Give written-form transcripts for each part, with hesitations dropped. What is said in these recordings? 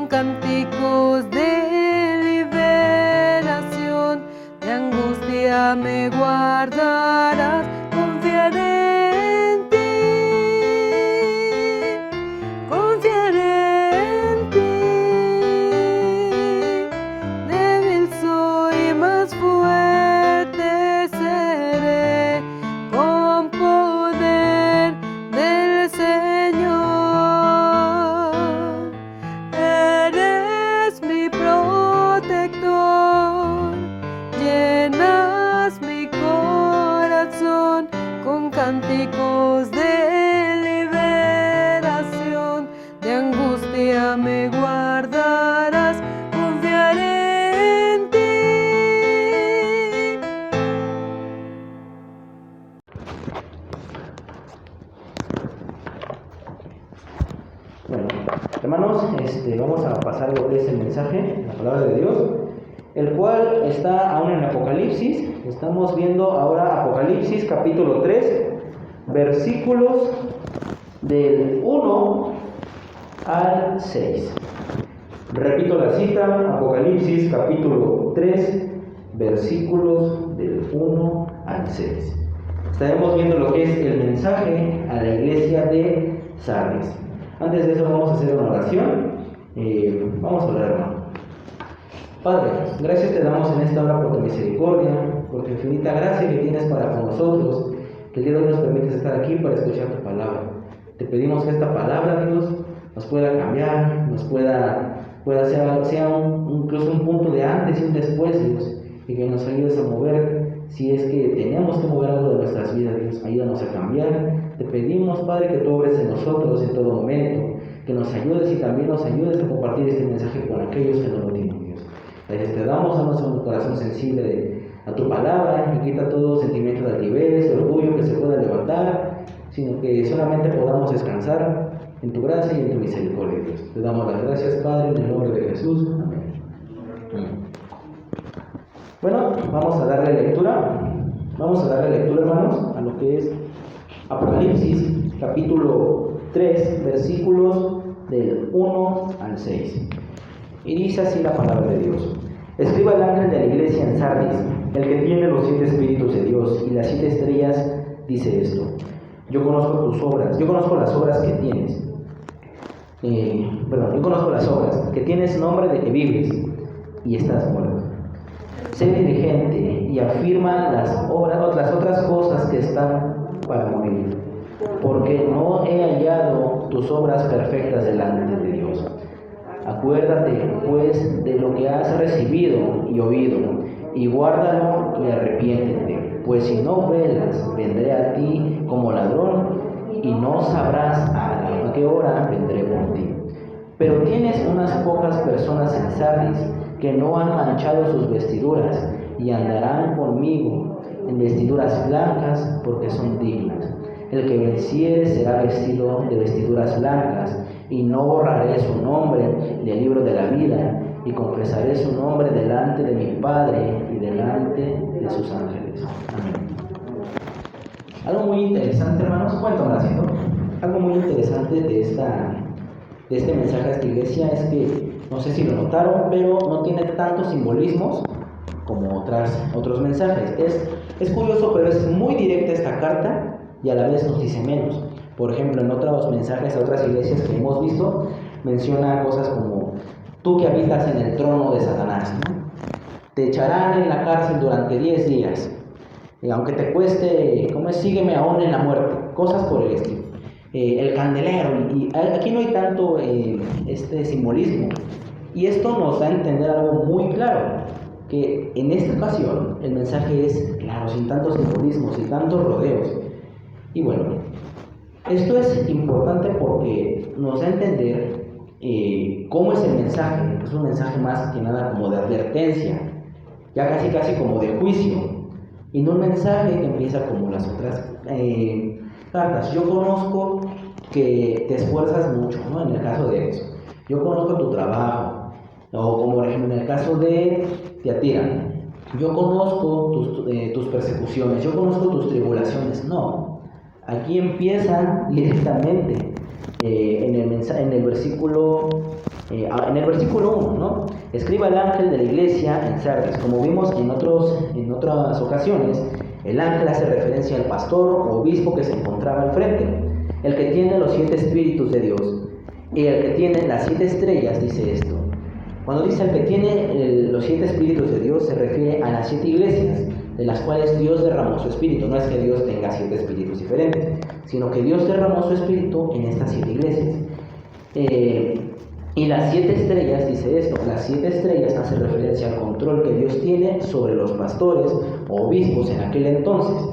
con cánticos de liberación, de angustia me guardarás, confiaré en ti, confiaré en ti. Débil soy, más fuerte seré, con poder del Señor. Eres mi protector, llenas mi corazón con cánticos de liberación, de angustia me guardarás, confiaré en ti. Bueno, hermanos, vamos a pasar lo que es el mensaje, la palabra de Dios, el cual está aún en Apocalipsis. Estamos viendo ahora Apocalipsis capítulo 3, versículos del 1 al 6. Repito la cita, Apocalipsis capítulo 3, versículos del 1 al 6. Estaremos viendo lo que es el mensaje a la iglesia de Sardis. Antes de eso vamos a hacer una oración. Vamos a orar, hermano. Padre, gracias te damos en esta hora por tu misericordia, por tu infinita gracia que tienes para con nosotros, que el día de hoy nos permites estar aquí para escuchar tu palabra. Te pedimos que esta palabra, Dios, nos pueda cambiar, nos pueda sea incluso un punto de antes y un después, Dios, y que nos ayudes a mover, si es que tenemos que mover algo de nuestras vidas, Dios, ayúdanos a cambiar. Te pedimos, Padre, que tú obres en nosotros en todo momento, que nos ayudes y también nos ayudes a compartir este mensaje con aquellos que no lo tienen, Dios. Gracias te damos, danos un corazón sensible a tu palabra y quita todo sentimiento de altivez, de orgullo que se pueda levantar, sino que solamente podamos descansar en tu gracia y en tu misericordia, Dios. Te damos las gracias, Padre, en el nombre de Jesús. Amén. Bueno, vamos a darle lectura, hermanos, a lo que es Apocalipsis, capítulo 3, versículos del 1 al 6. Y dice así la palabra de Dios. Escriba al ángel de la iglesia en Sardis, el que tiene los 7 espíritus de Dios y las 7 estrellas, dice esto. Yo conozco tus obras, yo conozco las obras que tienes. Yo conozco las obras, que tienes nombre de que vives y estás muerto. Sé diligente y afirma las otras cosas que están para morir, porque no he hallado tus obras perfectas delante de Dios. Acuérdate, pues, de lo que has recibido y oído, y guárdalo y arrepiéntete, pues si no velas, vendré a ti como ladrón, y no sabrás a qué hora vendré por ti. Pero tienes unas pocas personas en Sardis que no han manchado sus vestiduras, y andarán conmigo en vestiduras blancas, porque son dignas. El que venciere será vestido de vestiduras blancas, y no borraré su nombre del libro de la vida, y confesaré su nombre delante de mi Padre y delante de sus ángeles. Amén. Algo muy interesante, hermanos, cuéntame haciendo. Algo muy interesante de este mensaje a esta iglesia es que, no sé si lo notaron, pero no tiene tantos simbolismos como otros mensajes. Es curioso, pero es muy directa esta carta y a la vez nos dice menos. Por ejemplo, en otros mensajes a otras iglesias que hemos visto, menciona cosas como: tú que habitas en el trono de Satanás, ¿no? Te echarán en la cárcel durante 10 días, aunque te cueste, sígueme aún en la muerte, cosas por el estilo. El candelero, y aquí no hay tanto este simbolismo, y esto nos da a entender algo muy claro, que en esta ocasión el mensaje es claro, sin tantos simbolismos y tantos rodeos. Y bueno, esto es importante porque nos da a entender cómo es el mensaje. Es un mensaje más que nada como de advertencia, ya casi como de juicio, y no un mensaje que empieza como las otras cartas. Yo conozco que te esfuerzas mucho, ¿no? En el caso de eso, yo conozco tu trabajo, o como por ejemplo en el caso de Tiatira, yo conozco tus persecuciones, yo conozco tus tribulaciones. No, aquí empiezan directamente en el versículo 1, ¿no? Escriba al ángel de la iglesia en Sardis. Como vimos en otras ocasiones, el ángel hace referencia al pastor o obispo que se encontraba al frente, el que tiene los 7 espíritus de Dios y el que tiene las 7 estrellas. Dice esto. Cuando dice el que tiene los 7 espíritus de Dios, se refiere a las 7 iglesias de las cuales Dios derramó su espíritu. No es que Dios tenga 7 espíritus diferentes, sino que Dios derramó su espíritu en estas 7 iglesias. Y las 7 estrellas, dice esto, las 7 estrellas hace referencia al control que Dios tiene sobre los pastores o obispos en aquel entonces.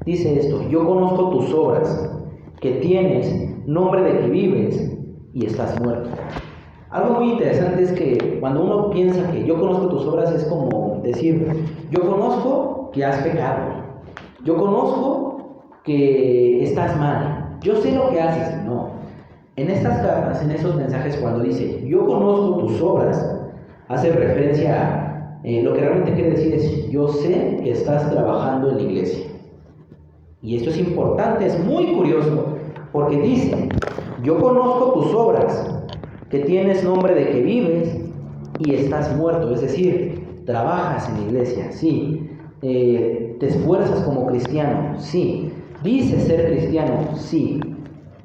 Dice esto: yo conozco tus obras, que tienes nombre de que vives y estás muerto. Algo muy interesante es que cuando uno piensa que yo conozco tus obras, es como decir, yo conozco que has pecado, yo conozco que estás mal, yo sé lo que haces. No. En estas cartas, en esos mensajes, cuando dice yo conozco tus obras, hace referencia a lo que realmente quiere decir es yo sé que estás trabajando en la iglesia. Y esto es importante, es muy curioso, porque dice yo conozco tus obras, que tienes nombre de que vives y estás muerto. Es decir, trabajas en la iglesia, sí, te esfuerzas como cristiano, sí, dices ser cristiano, sí,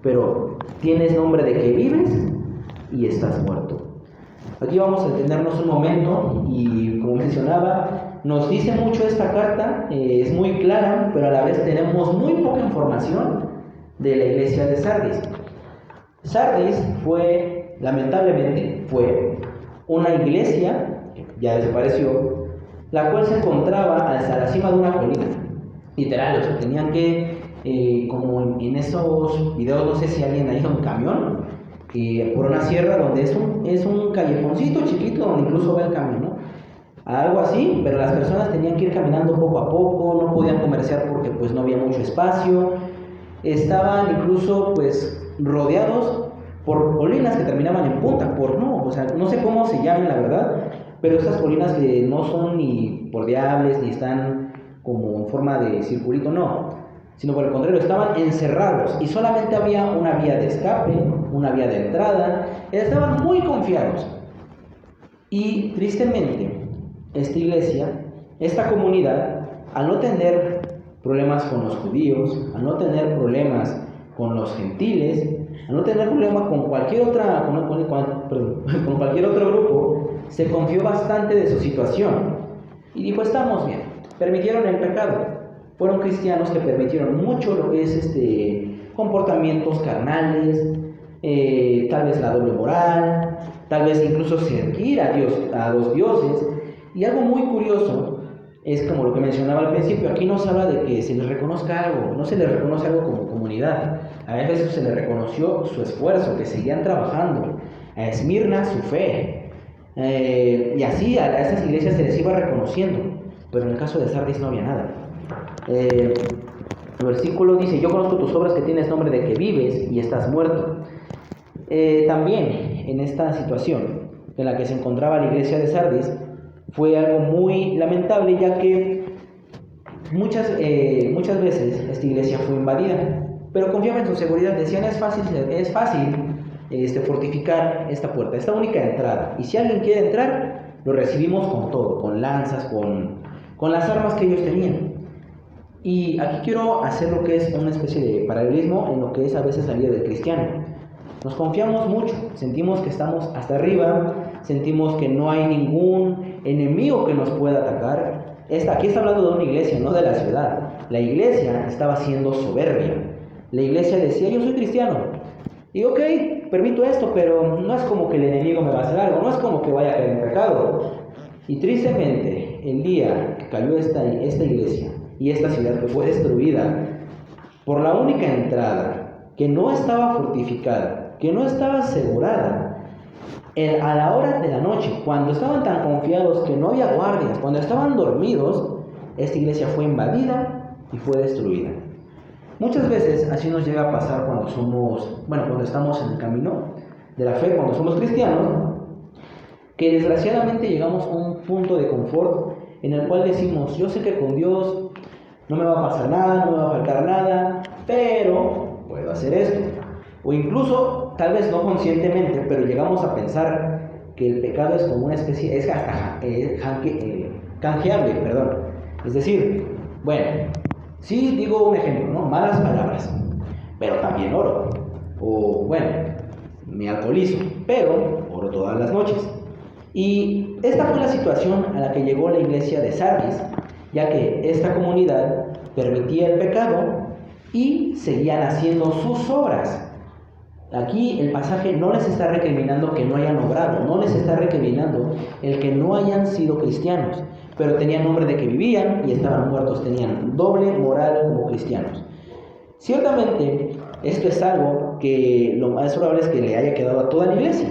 pero tienes nombre de que vives y estás muerto. Aquí vamos a detenernos un momento y, como mencionaba, nos dice mucho esta carta, es muy clara, pero a la vez tenemos muy poca información de la iglesia de Sardis. Sardis lamentablemente fue una iglesia, que ya desapareció, la cual se encontraba hasta la cima de una colina. Literal, o sea, tenían que, como en esos videos, no sé si alguien ha ido en camión, por una sierra donde es un callejoncito chiquito donde incluso va el camión, ¿no? Algo así, pero las personas tenían que ir caminando poco a poco, no podían comerciar porque pues no había mucho espacio, estaban incluso pues rodeados por colinas que terminaban en punta, o sea, no sé cómo se llaman la verdad, pero estas colinas que no son ni bordeables, ni están como en forma de circulito, no, sino por el contrario, estaban encerrados y solamente había una vía de escape, una vía de entrada, estaban muy confiados. Y tristemente, esta iglesia, esta comunidad, al no tener problemas con los judíos, al no tener problemas con los gentiles, al no tener problemas con cualquier con cualquier otro grupo, se confió bastante de su situación y dijo: estamos bien. Permitieron el pecado. Fueron cristianos que permitieron mucho lo que es comportamientos carnales, tal vez la doble moral, tal vez incluso servir a los dioses. Y algo muy curioso es, como lo que mencionaba al principio, aquí no se habla de que se les reconozca algo, no se les reconoce algo como comunidad. A Éfeso se les reconoció su esfuerzo, que seguían trabajando, a Esmirna su fe, y así a estas iglesias se les iba reconociendo, pero en el caso de Sardis no había nada. El versículo dice: yo conozco tus obras, que tienes nombre de que vives y estás muerto. También en esta situación en la que se encontraba la iglesia de Sardis, fue algo muy lamentable, ya que muchas veces esta iglesia fue invadida, pero confiaban en su seguridad. Decían: es fácil fortificar esta puerta, esta única entrada, y si alguien quiere entrar, lo recibimos con todo, con lanzas, con las armas que ellos tenían. Y aquí quiero hacer lo que es una especie de paralelismo en lo que es a veces la vida del cristiano. Nos confiamos mucho, sentimos que estamos hasta arriba, sentimos que no hay ningún enemigo que nos pueda atacar. Aquí está hablando de una iglesia, no de la ciudad. La iglesia estaba siendo soberbia. La iglesia decía: yo soy cristiano, y ok, permito esto, pero no es como que el enemigo me va a hacer algo, no es como que vaya a caer en pecado. Y tristemente, el día que cayó esta iglesia y esta ciudad, que fue destruida por la única entrada que no estaba fortificada, que no estaba asegurada, a la hora de la noche, cuando estaban tan confiados que no había guardias, cuando estaban dormidos, esta iglesia fue invadida y fue destruida. Muchas veces así nos llega a pasar cuando estamos en el camino de la fe, cuando somos cristianos, que desgraciadamente llegamos a un punto de confort en el cual decimos: yo sé que con Dios no me va a pasar nada, no me va a faltar nada, pero puedo hacer esto. O incluso tal vez no conscientemente, pero llegamos a pensar que el pecado es como una especie, es hasta canjeable, perdón. Es decir, bueno, sí digo un ejemplo, ¿no? Malas palabras, pero también oro. O bueno, me alcoholizo, pero oro todas las noches. Y esta fue la situación a la que llegó la iglesia de Sardis, ya que esta comunidad permitía el pecado y seguían haciendo sus obras. Aquí el pasaje no les está recriminando que no hayan obrado, no les está recriminando el que no hayan sido cristianos, pero tenían nombre de que vivían y estaban muertos, tenían doble moral como cristianos. Ciertamente, esto es algo que lo más probable es que le haya quedado a toda la iglesia.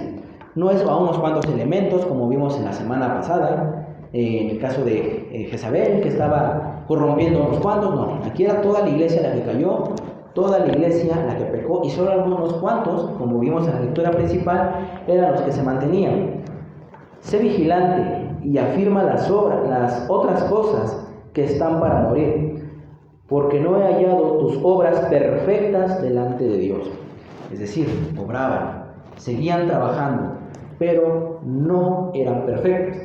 No es a unos cuantos elementos, como vimos en la semana pasada, en el caso de Jezabel, que estaba corrompiendo a unos cuantos. No, aquí era toda la iglesia la que cayó, toda la iglesia la que pecó, y solo algunos cuantos, como vimos en la lectura principal, eran los que se mantenían. Sé vigilante y afirma las otras cosas que están para morir, porque no he hallado tus obras perfectas delante de Dios. Es decir, obraban, seguían trabajando, pero no eran perfectos.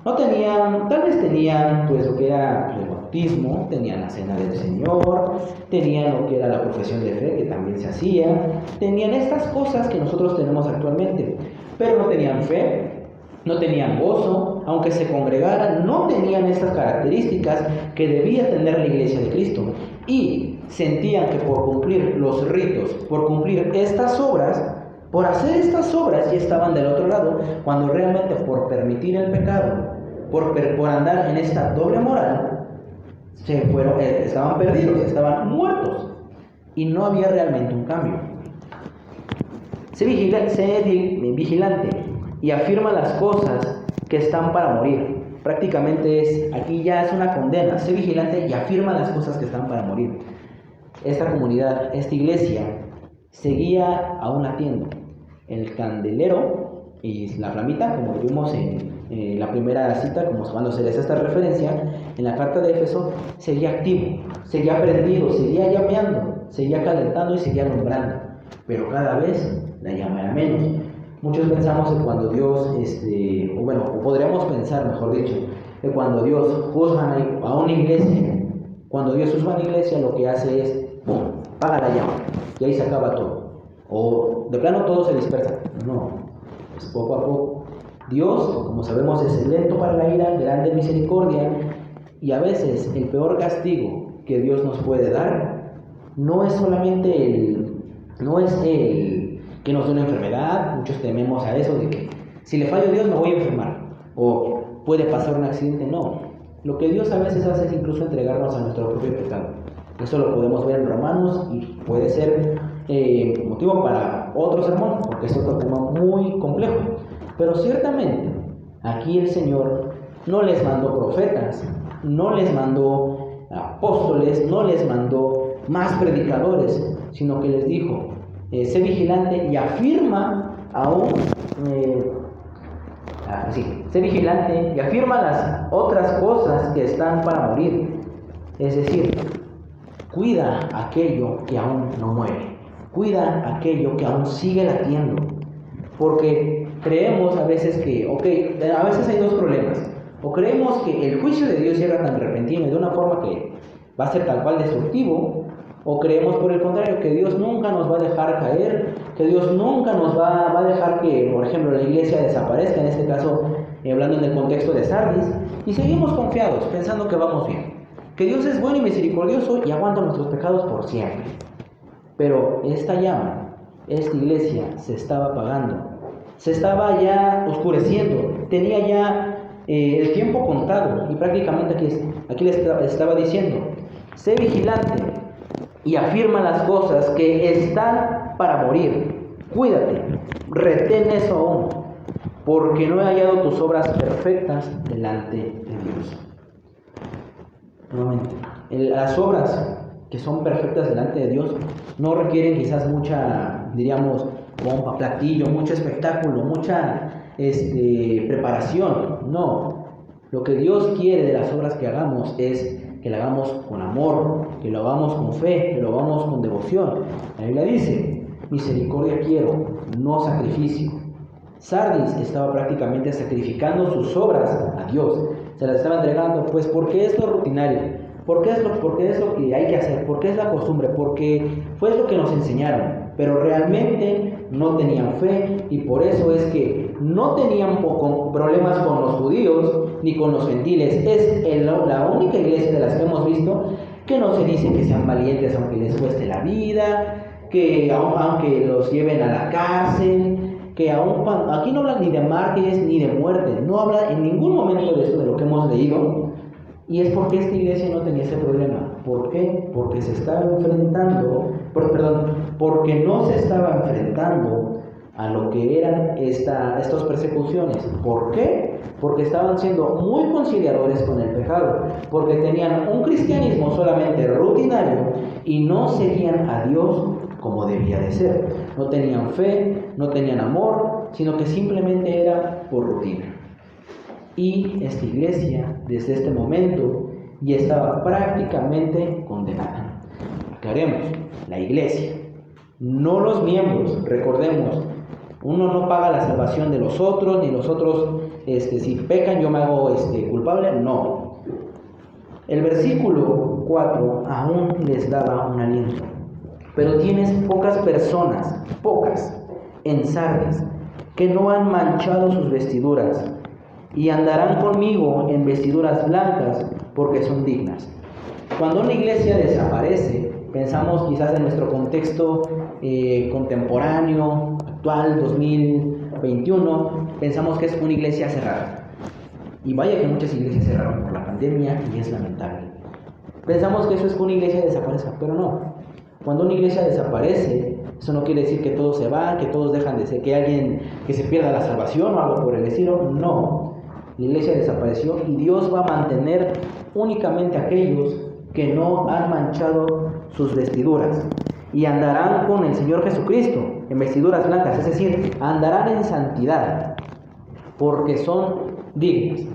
No tenían, tal vez tenían pues lo que era el bautismo, tenían la cena del Señor, tenían lo que era la profesión de fe, que también se hacía, tenían estas cosas que nosotros tenemos actualmente, pero no tenían fe, no tenían gozo, aunque se congregaran, no tenían estas características que debía tener la iglesia de Cristo, y sentían que por cumplir los ritos, por cumplir estas obras, por hacer estas obras, ya estaban del otro lado, cuando realmente por permitir el pecado, por andar en esta doble moral, estaban perdidos, estaban muertos, y no había realmente un cambio. Sé vigilante y afirma las cosas que están para morir. Prácticamente aquí ya es una condena. Sé vigilante y afirma las cosas que están para morir. Esta comunidad, esta iglesia, seguía aún latiendo. El candelero y la flamita, como vimos en la primera cita, como cuando se les hace esta referencia, en la carta de Éfeso, seguía activo, seguía prendido, seguía llameando, seguía calentando y seguía alumbrando, pero cada vez la llama era menos. Muchos pensamos que cuando Dios, o podríamos pensar, mejor dicho, que cuando Dios juzga a una iglesia, cuando Dios juzga a una iglesia, lo que hace es, ¡pum!, apaga la llama, y ahí se acaba todo. O de plano todo se dispersa. No, es poco a poco. Dios, como sabemos, es lento para la ira, grande en misericordia, y a veces el peor castigo que Dios nos puede dar no es solamente el que nos dé una enfermedad. Muchos tememos a eso de que si le fallo a Dios me voy a enfermar, o puede pasar un accidente. No, lo que Dios a veces hace es incluso entregarnos a nuestro propio pecado. Eso lo podemos ver en Romanos y puede ser motivo para otro sermón, porque es otro tema muy complejo. Pero ciertamente aquí el Señor no les mandó profetas, no les mandó apóstoles, no les mandó más predicadores, sino que les dijo, sé vigilante y afirma aún, sé vigilante y afirma las otras cosas que están para morir. Es decir, cuida aquello que aún no muere, cuida aquello que aún sigue latiendo, porque creemos a veces a veces hay dos problemas. O creemos que el juicio de Dios llega tan repentino y de una forma que va a ser tal cual destructivo, o creemos por el contrario que Dios nunca nos va a dejar caer, que Dios nunca nos va a dejar que, por ejemplo, la iglesia desaparezca, en este caso hablando en el contexto de Sardis, y seguimos confiados, pensando que vamos bien, que Dios es bueno y misericordioso y aguanta nuestros pecados por siempre. Pero esta llama, esta iglesia se estaba apagando, se estaba ya oscureciendo, tenía ya el tiempo contado, y prácticamente aquí les estaba diciendo, sé vigilante y afirma las cosas que están para morir. Cuídate, retén eso aún, porque no he hallado tus obras perfectas delante de Dios. Nuevamente, las obras que son perfectas delante de Dios no requieren quizás mucha, diríamos, pompa, platillo, mucho espectáculo, mucha preparación. No, lo que Dios quiere de las obras que hagamos es que lo hagamos con amor, que lo hagamos con fe, que lo hagamos con devoción. La Biblia dice, misericordia quiero, no sacrificio. Sardis estaba prácticamente sacrificando sus obras a Dios, se las estaba entregando, pues porque es lo rutinario, porque es lo que hay que hacer, porque es la costumbre, porque fue lo que nos enseñaron, pero realmente no tenían fe y por eso es que no tenían problemas con los judíos ni con los gentiles. Es la única iglesia de las que hemos visto que no se dice que sean valientes aunque les cueste la vida, que aunque los lleven a la cárcel, que aquí no habla ni de mártires ni de muerte, no habla en ningún momento de eso, de lo que hemos leído, y es porque esta iglesia no tenía ese problema. ¿Por qué? Porque se estaba enfrentando, porque no se estaba enfrentando a lo que eran estas persecuciones. ¿Por qué? Porque estaban siendo muy conciliadores con el pecado, porque tenían un cristianismo solamente rutinario y no seguían a Dios como debía de ser. No tenían fe, no tenían amor, sino que simplemente era por rutina. Y esta iglesia, desde este momento, ya estaba prácticamente condenada. Aclaremos, la iglesia, no los miembros. Recordemos, uno no paga la salvación de los otros, ni los otros, si pecan yo me hago culpable, no. El versículo 4 aún les daba un aliento. Pero tienes pocas personas, en Sardis, que no han manchado sus vestiduras, y andarán conmigo en vestiduras blancas, porque son dignas. Cuando una iglesia desaparece, pensamos quizás en nuestro contexto contemporáneo, actual, 2021, pensamos que es una iglesia cerrada. Y vaya que muchas iglesias cerraron por la pandemia y es lamentable. Pensamos que eso es que una iglesia desaparezca, pero no. Cuando una iglesia desaparece, eso no quiere decir que todos se van, que todos dejan de ser, que se pierda la salvación o algo por el estilo. No. La iglesia desapareció y Dios va a mantener únicamente a aquellos que no han manchado sus vestiduras. Y andarán con el Señor Jesucristo en vestiduras blancas, es decir, andarán en santidad, porque son dignos,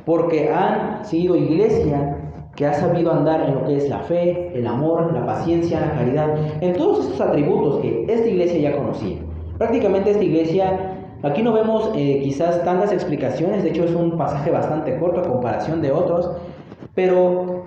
porque han sido iglesia que ha sabido andar en lo que es la fe, el amor, la paciencia, la caridad, en todos estos atributos que esta iglesia ya conocía. Prácticamente esta iglesia, aquí no vemos quizás tantas explicaciones, de hecho es un pasaje bastante corto a comparación de otros, pero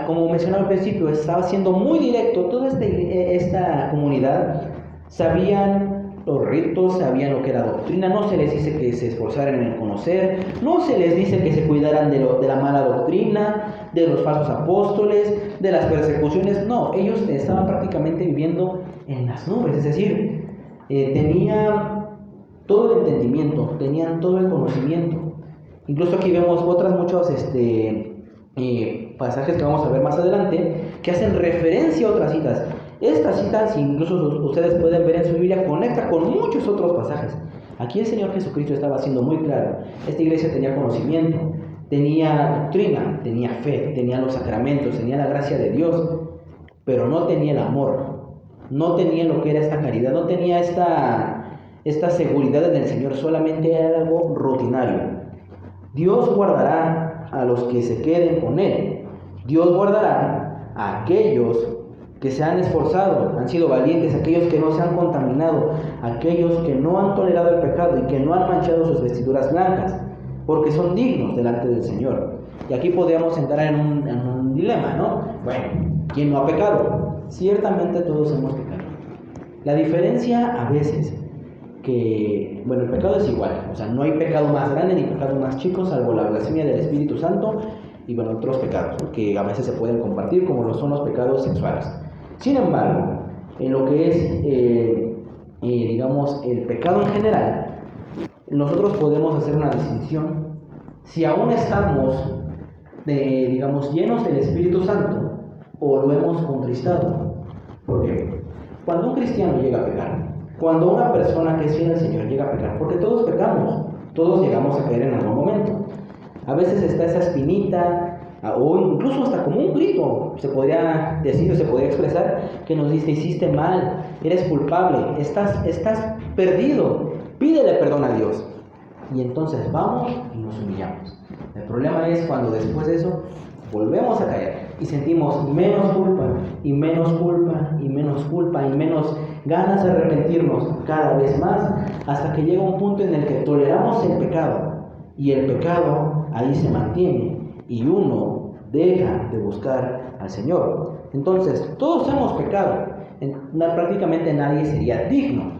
como mencionaba al principio, estaba siendo muy directo. Toda esta comunidad sabían los ritos, sabían lo que era doctrina, no se les dice que se esforzaran en el conocer, no se les dice que se cuidaran de la mala doctrina, de los falsos apóstoles, de las persecuciones. No, ellos estaban prácticamente viviendo en las nubes, es decir, tenían todo el entendimiento, tenían todo el conocimiento. Incluso aquí vemos muchos pasajes que vamos a ver más adelante que hacen referencia a otras citas. Estas citas, incluso ustedes pueden ver en su Biblia, conecta con muchos otros pasajes. Aquí el Señor Jesucristo estaba siendo muy claro. Esta iglesia tenía conocimiento, tenía doctrina, tenía fe, tenía los sacramentos, tenía la gracia de Dios, pero no tenía el amor, no tenía lo que era esta caridad, no tenía esta seguridad en el Señor, solamente era algo rutinario. Dios guardará a los que se queden con Él. Dios guardará a aquellos que se han esforzado, han sido valientes, aquellos que no se han contaminado, aquellos que no han tolerado el pecado y que no han manchado sus vestiduras blancas, porque son dignos delante del Señor. Y aquí podríamos entrar en un dilema, ¿no? Bueno, ¿quién no ha pecado? Ciertamente todos hemos pecado. La diferencia a veces que, el pecado es igual, o sea, no hay pecado más grande ni pecado más chico, salvo la blasfemia del Espíritu Santo y otros pecados, ¿no?, que a veces se pueden compartir, como lo son los pecados sexuales. Sin embargo, en lo que es, el pecado en general, nosotros podemos hacer una distinción si aún estamos, llenos del Espíritu Santo o lo hemos contristado. ¿Por qué? Cuando un cristiano llega a pecar, cuando una persona que es fiel al Señor llega a pecar, porque todos pecamos, todos llegamos a caer en algún momento. A veces está esa espinita, o incluso hasta como un grito, se podría decir o se podría expresar, que nos dice: hiciste mal, eres culpable, estás perdido, pídele perdón a Dios. Y entonces vamos y nos humillamos. El problema es cuando después de eso volvemos a caer y sentimos menos culpa y menos culpa y menos culpa y menos ganas de arrepentirnos cada vez más, hasta que llega un punto en el que toleramos el pecado, y el pecado ahí se mantiene, y uno deja de buscar al Señor. Entonces, todos hemos pecado, prácticamente nadie sería digno,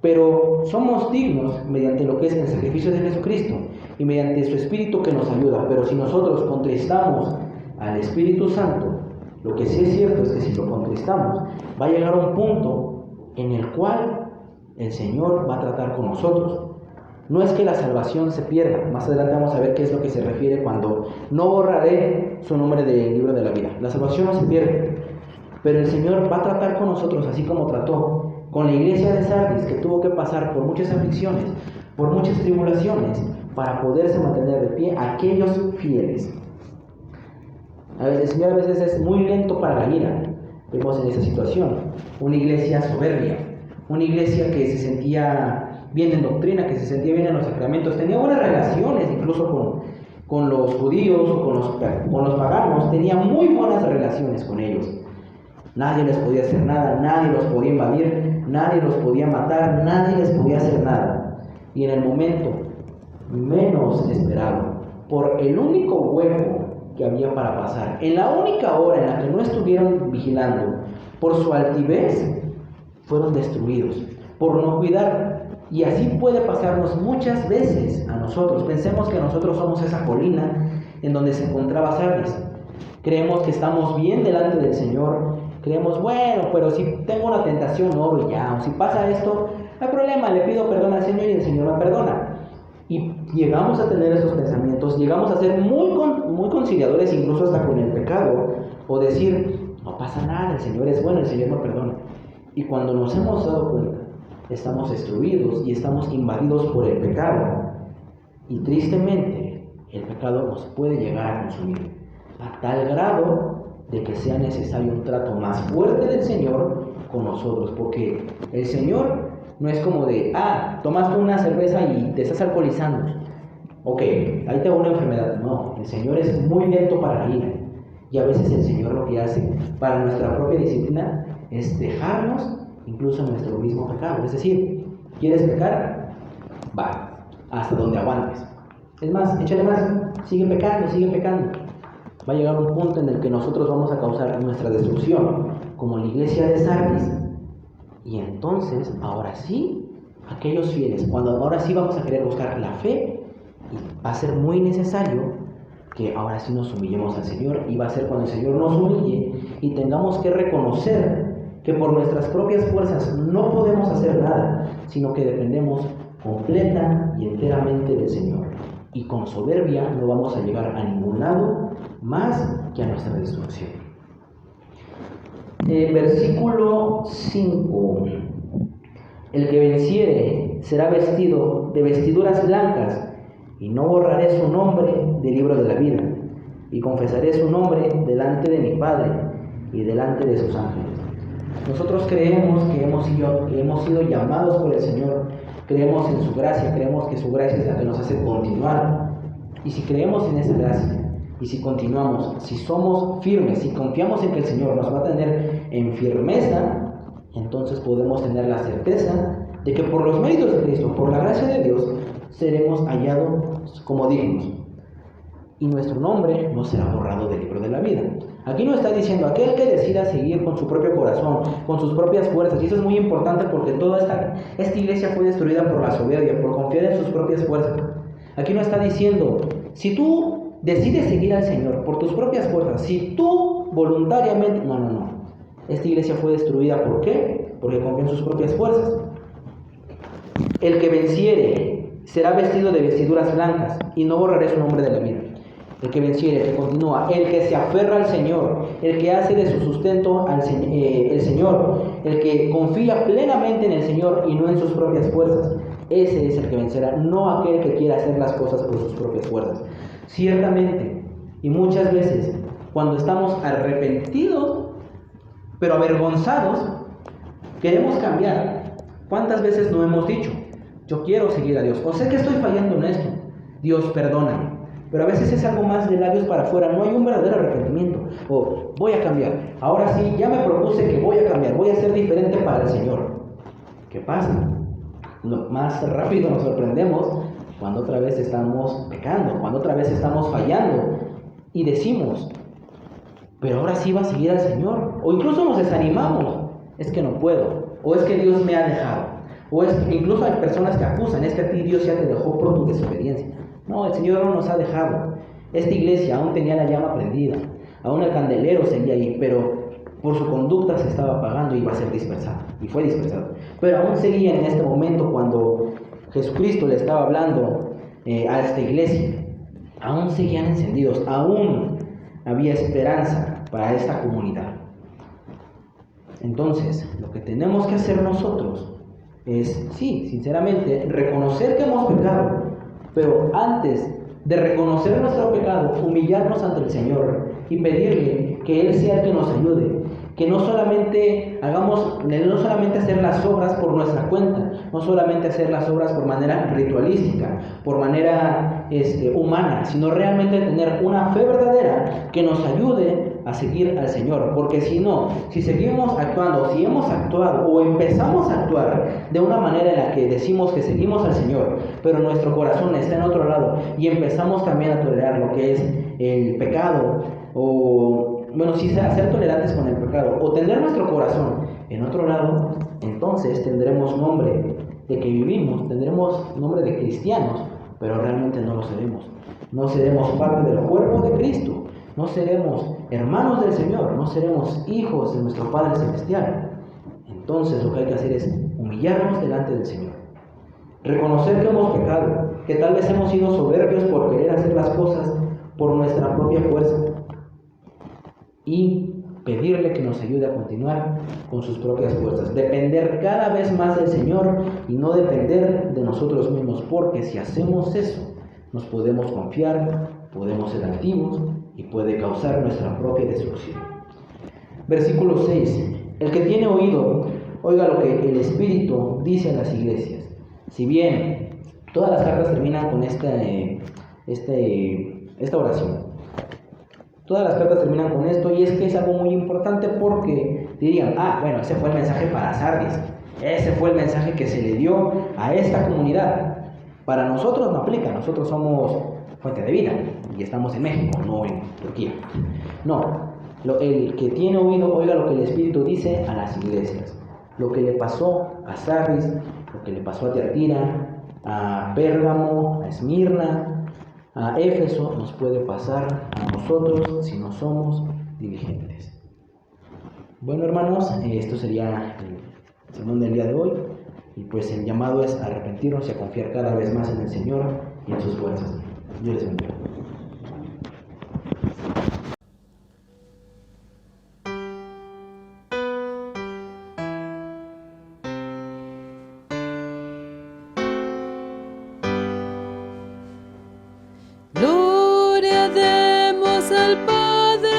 pero somos dignos mediante lo que es el sacrificio de Jesucristo y mediante su Espíritu que nos ayuda. Pero si nosotros contristamos al Espíritu Santo, lo que sí es cierto es que si lo contristamos, va a llegar un punto en el cual el Señor va a tratar con nosotros. No es que la salvación se pierda. Más adelante vamos a ver qué es lo que se refiere cuando no borraré su nombre del libro de la vida. La salvación no se pierde, pero el Señor va a tratar con nosotros así como trató con la iglesia de Sardis, que tuvo que pasar por muchas aflicciones, por muchas tribulaciones, para poderse mantener de pie aquellos fieles. El Señor a veces es muy lento para la ira. Vemos en esa situación una iglesia soberbia, una iglesia que se sentía bien en doctrina, que se sentía bien en los sacramentos, tenía buenas relaciones incluso con los judíos o con los paganos, tenía muy buenas relaciones con ellos. Nadie les podía hacer nada, nadie los podía invadir, nadie los podía matar, nadie les podía hacer nada. Y en el momento menos esperado, por el único hueco que había para pasar, en la única hora en la que no estuvieron vigilando, por su altivez, fueron destruidos, por no cuidar. Y así puede pasarnos muchas veces a nosotros. Pensemos que nosotros somos esa colina en donde se encontraba Sardis. Creemos que estamos bien delante del Señor. Creemos, bueno, pero si tengo una tentación, oro ya. O si pasa esto, no hay problema, le pido perdón al Señor y el Señor me perdona. Y llegamos a tener esos pensamientos, llegamos a ser muy conciliadores incluso hasta con el pecado. O decir, no pasa nada, el Señor es bueno, el Señor me perdona. Y cuando nos hemos dado cuenta, estamos destruidos y estamos invadidos por el pecado. Y tristemente, el pecado nos puede llegar a consumir a tal grado de que sea necesario un trato más fuerte del Señor con nosotros, porque el Señor no es como de, tomaste una cerveza y te estás alcoholizando, ok, ahí te va una enfermedad. No, el Señor es muy lento para la ira, y a veces el Señor lo que hace para nuestra propia disciplina es dejarnos incluso nuestro mismo pecado. Es decir, ¿quieres pecar? Va, hasta donde aguantes. Es más, échale más, sigue pecando. Va a llegar un punto en el que nosotros vamos a causar nuestra destrucción, como la iglesia de Sardis. Y entonces, ahora sí, aquellos fieles, cuando ahora sí vamos a querer buscar la fe, y va a ser muy necesario que ahora sí nos humillemos al Señor, y va a ser cuando el Señor nos humille y tengamos que reconocer que por nuestras propias fuerzas no podemos hacer nada, sino que dependemos completa y enteramente del Señor. Y con soberbia no vamos a llegar a ningún lado más que a nuestra destrucción. Versículo 5. El que venciere será vestido de vestiduras blancas, y no borraré su nombre del libro de la vida, y confesaré su nombre delante de mi Padre y delante de sus ángeles. Nosotros creemos que hemos sido llamados por el Señor, creemos en su gracia, creemos que su gracia es la que nos hace continuar. Y si creemos en esa gracia, y si continuamos, si somos firmes, si confiamos en que el Señor nos va a tener en firmeza, entonces podemos tener la certeza de que por los méritos de Cristo, por la gracia de Dios, seremos hallados como dignos. Y nuestro nombre no será borrado del libro de la vida. Aquí no está diciendo aquel que decida seguir con su propio corazón, con sus propias fuerzas. Y eso es muy importante porque toda esta iglesia fue destruida por la soberbia, por confiar en sus propias fuerzas. Aquí no está diciendo, si tú decides seguir al Señor por tus propias fuerzas, si tú voluntariamente... No. Esta iglesia fue destruida, ¿por qué? Porque confió en sus propias fuerzas. El que venciere será vestido de vestiduras blancas, y no borraré su nombre de la vida. El que venciere, el que continúa, el que se aferra al Señor, el que hace de su sustento el Señor, el que confía plenamente en el Señor y no en sus propias fuerzas, ese es el que vencerá, no aquel que quiera hacer las cosas por sus propias fuerzas. Ciertamente, y muchas veces, cuando estamos arrepentidos, pero avergonzados, queremos cambiar. ¿Cuántas veces no hemos dicho, yo quiero seguir a Dios, o sé que estoy fallando en esto, Dios perdóname? pero a veces es algo más de labios para afuera, no hay un verdadero arrepentimiento. O voy a cambiar, ahora sí, ya me propuse que voy a cambiar, voy a ser diferente para el Señor. ¿Qué pasa? Más rápido nos sorprendemos cuando otra vez estamos pecando, cuando otra vez estamos fallando y decimos, pero ahora sí va a seguir al Señor. O incluso nos desanimamos, es que no puedo, o es que Dios me ha dejado, o es que incluso hay personas que acusan, es que a ti Dios ya te dejó por tu desobediencia. No, el Señor no nos ha dejado. Esta iglesia aún tenía la llama prendida, aún el candelero seguía ahí, pero por su conducta se estaba apagando y iba a ser dispersado, y fue dispersado. Pero aún seguía en este momento cuando Jesucristo le estaba hablando a esta iglesia, aún seguían encendidos, aún había esperanza para esta comunidad. Entonces, lo que tenemos que hacer nosotros es, sí, sinceramente, reconocer que hemos pecado, pero antes de reconocer nuestro pecado, humillarnos ante el Señor y pedirle que Él sea el que nos ayude, que no solamente hacer las obras por nuestra cuenta, no solamente hacer las obras por manera ritualística, por manera humana, sino realmente tener una fe verdadera que nos ayude a seguir al Señor. Porque si no, si seguimos actuando, si hemos actuado o empezamos a actuar de una manera en la que decimos que seguimos al Señor, pero nuestro corazón está en otro lado y empezamos también a tolerar lo que es el pecado, o bueno, sí, ser tolerantes con el pecado, o tener nuestro corazón en otro lado, entonces tendremos nombre de que vivimos, tendremos nombre de cristianos, pero realmente no lo seremos. No seremos parte del cuerpo de Cristo, no seremos hermanos del Señor, no seremos hijos de nuestro Padre Celestial. Entonces lo que hay que hacer es humillarnos delante del Señor, reconocer que hemos pecado, que tal vez hemos sido soberbios por querer hacer las cosas por nuestra propia fuerza, y pedirle que nos ayude a continuar con sus propias fuerzas, depender cada vez más del Señor y no depender de nosotros mismos, porque si hacemos eso, nos podemos confiar, podemos ser altivos y puede causar nuestra propia destrucción. Versículo 6. El que tiene oído, oiga lo que el Espíritu dice a las iglesias. Si bien todas las cartas terminan con esta oración, todas las cartas terminan con esto, y es que es algo muy importante, porque dirían, bueno, ese fue el mensaje para Sardis, ese fue el mensaje que se le dio a esta comunidad. Para nosotros no aplica, nosotros somos Fuente de Vida y estamos en México, no en Turquía. No, el que tiene oído, oiga lo que el Espíritu dice a las iglesias. Lo que le pasó a Sardis, lo que le pasó a Tiatira, a Pérgamo, a Esmirna, a Éfeso, nos puede pasar a nosotros si no somos diligentes. Bueno, hermanos, esto sería el sermón del día de hoy, y pues el llamado es a arrepentirnos y a confiar cada vez más en el Señor y en sus fuerzas. Dios les bendiga. Gloria demos al Padre,